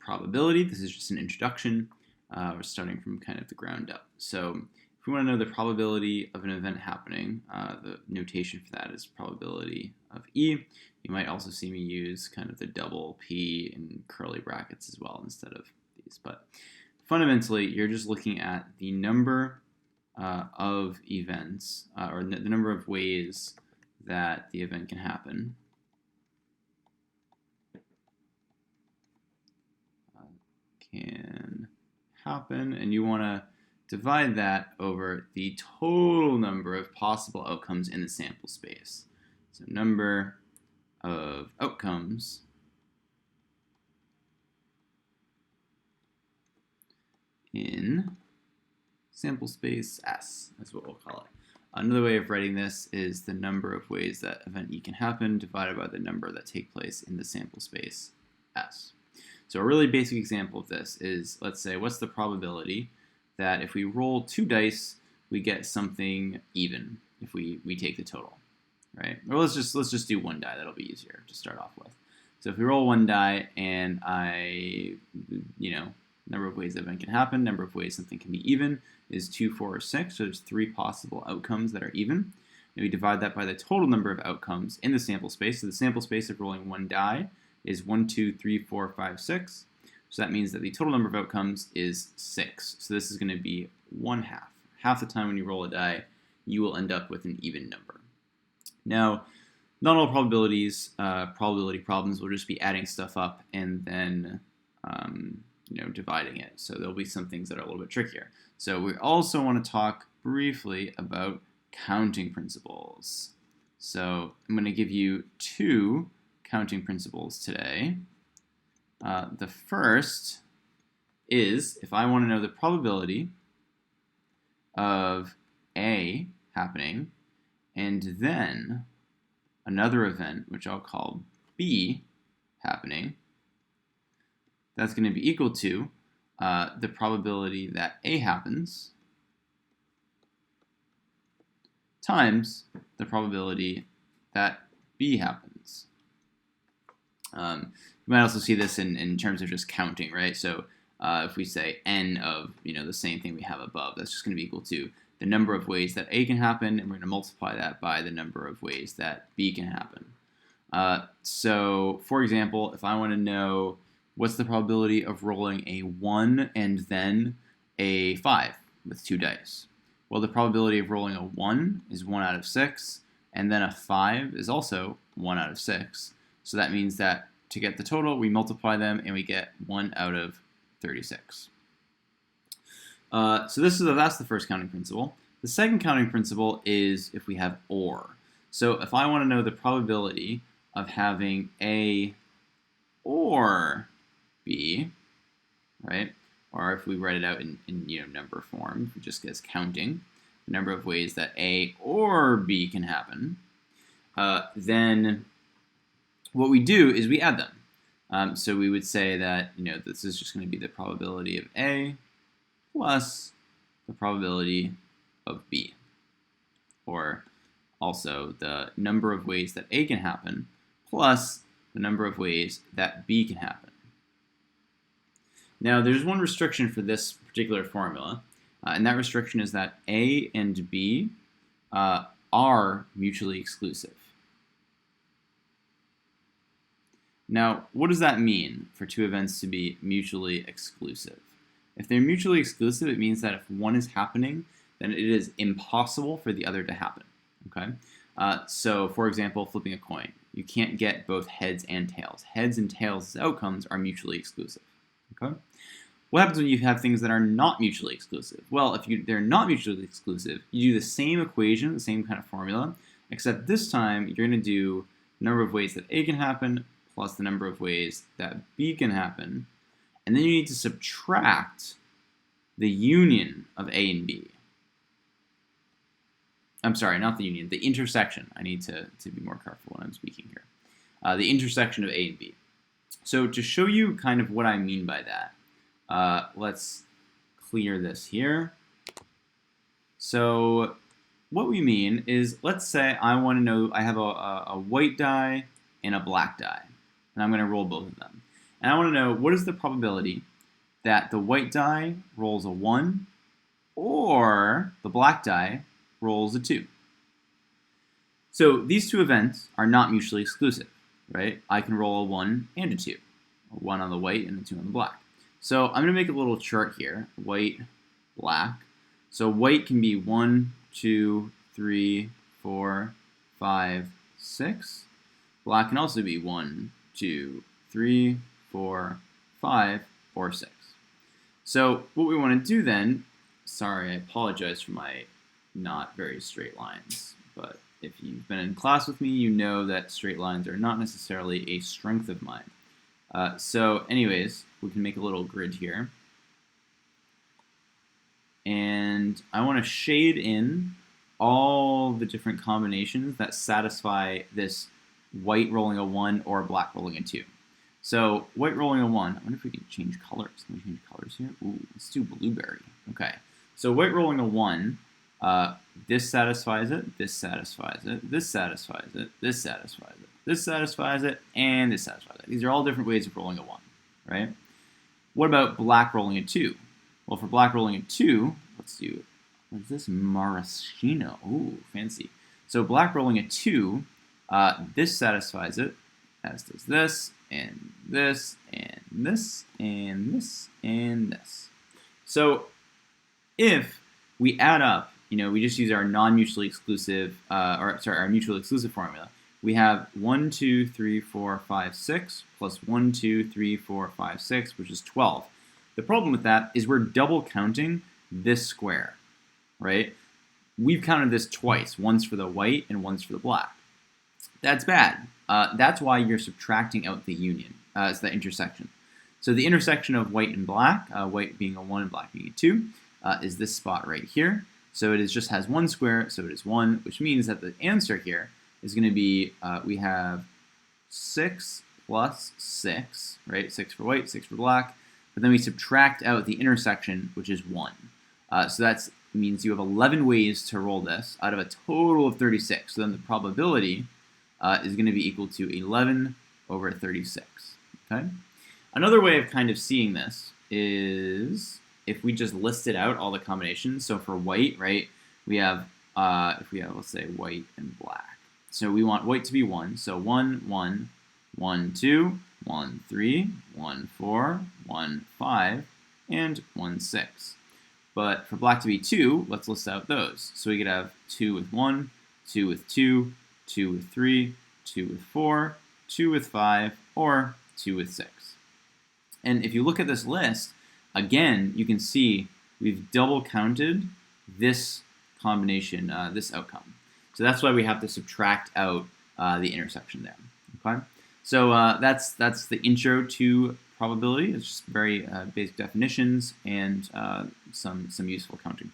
probability. This is just an introduction. We're starting from kind of the ground up. So if we want to know the probability of an event happening, the notation for that is probability of E. You might also see me use kind of the double P in curly brackets as well instead of these. But fundamentally, you're just looking at the number of events, or the number of ways that the event can happen. And you want to divide that over the total number of possible outcomes in the sample space. So number of outcomes in sample space S is what we'll call it. Another way of writing this is the number of ways that event E can happen divided by the number that take place in the sample space S. So a really basic example of this is, let's say, what's the probability that if we roll 2 dice, we get something even if we take the total, right? Or let's just do 1 die. That'll be easier to start off with. So if we roll 1 die and number of ways that event can happen, number of ways something can be even is 2, 4, or 6. So there's 3 possible outcomes that are even. And we divide that by the total number of outcomes in the sample space. So the sample space of rolling 1 die is 1, 2, 3, 4, 5, 6. So that means that the total number of outcomes is 6. So this is going to be 1/2. Half the time when you roll a die, you will end up with an even number. Now, not all probability problems will just be adding stuff up and then dividing it. So there'll be some things that are a little bit trickier. So we also want to talk briefly about counting principles. So I'm going to give you 2 counting principles today. The first is if I want to know the probability of A happening and then another event, which I'll call B happening, that's going to be equal to the probability that A happens times the probability that B happens. You might also see this in terms of just counting, right? So if we say n of the same thing we have above, that's just going to be equal to the number of ways that A can happen, and we're going to multiply that by the number of ways that B can happen. So for example, if I want to know what's the probability of rolling a 1 and then a 5 with 2 dice, well, the probability of rolling a 1 is 1 out of 6, and then a 5 is also 1 out of 6. So that means that to get the total, we multiply them and we get 1 out of 36. So that's the first counting principle. The second counting principle is if we have OR. So if I want to know the probability of having A or B, right? Or if we write it out in number form, just as counting the number of ways that A or B can happen, then what we do is we add them. So we would say that this is just going to be the probability of A plus the probability of B, or also the number of ways that A can happen plus the number of ways that B can happen. Now, there's one restriction for this particular formula, and that restriction is that A and B are mutually exclusive. Now, what does that mean for 2 events to be mutually exclusive? If they're mutually exclusive, it means that if one is happening, then it is impossible for the other to happen. Okay? So, for example, flipping a coin. You can't get both heads and tails. Heads and tails outcomes are mutually exclusive. Okay? What happens when you have things that are not mutually exclusive? Well, if they're not mutually exclusive, you do the same equation, the same kind of formula, except this time you're going to do the number of ways that A can happen plus the number of ways that B can happen, and then you need to subtract the union of A and B. I'm sorry, not the union, the intersection. I need to be more careful when I'm speaking here. The intersection of A and B. So to show you kind of what I mean by that, let's clear this here. So what we mean is, let's say I want to know, I have a white die and a black die, and I'm going to roll both of them. And I want to know, what is the probability that the white die rolls a 1 or the black die rolls a 2? So these two events are not mutually exclusive, right? I can roll a 1 and a 2, a 1 on the white and a 2 on the black. So I'm going to make a little chart here, white, black. So white can be 1, 2, 3, 4, 5, 6. Black can also be 1, 2, 3, 4, 5, or 6. So what we want to do then, sorry, I apologize for my not very straight lines, but if you've been in class with me, you know that straight lines are not necessarily a strength of mine. So anyways, we can make a little grid here. And I want to shade in all the different combinations that satisfy this white rolling a 1 or black rolling a 2. So white rolling a 1, I wonder if we can change colors. Can we change colors here? Ooh, let's do blueberry. Okay, so white rolling a 1, this satisfies it, this satisfies it, this satisfies it, this satisfies it, this satisfies it, and this satisfies it. These are all different ways of rolling a 1, right? What about black rolling a 2? Well, for black rolling a 2, let's do, what is this? Maraschino. Ooh, fancy. So black rolling a 2, this satisfies it, as does this, and this, and this, and this, and this. So if we add up, we just use our non-mutually exclusive, our mutually exclusive formula. We have 1, 2, 3, 4, 5, 6 plus 1, 2, 3, 4, 5, 6, which is 12. The problem with that is we're double counting this square, right? We've counted this twice, once for the white and once for the black. That's bad. That's why you're subtracting out the union, it's the intersection. So the intersection of white and black, white being a 1 and black being a 2, is this spot right here. So it just has one square, so it is 1, which means that the answer here is going to be, we have 6 plus 6, right? 6 for white, 6 for black. But then we subtract out the intersection, which is 1. So that means you have 11 ways to roll this out of a total of 36. So then the probability is going to be equal to 11 over 36. Okay. Another way of kind of seeing this is if we just listed out all the combinations. So for white, right, we have, let's say, white and black. So we want white to be 1. So 1, 1, 1, 2, 1, 3, 1, 4, 1, 5, and 1, 6. But for black to be 2, let's list out those. So we could have 2 with 1, 2 with 2, 2 with 3, 2 with 4, 2 with 5, or 2 with 6. And if you look at this list, again, you can see we've double counted this combination, this outcome. So that's why we have to subtract out the intersection there. Okay. So that's the intro to probability. It's just very basic definitions and some useful counting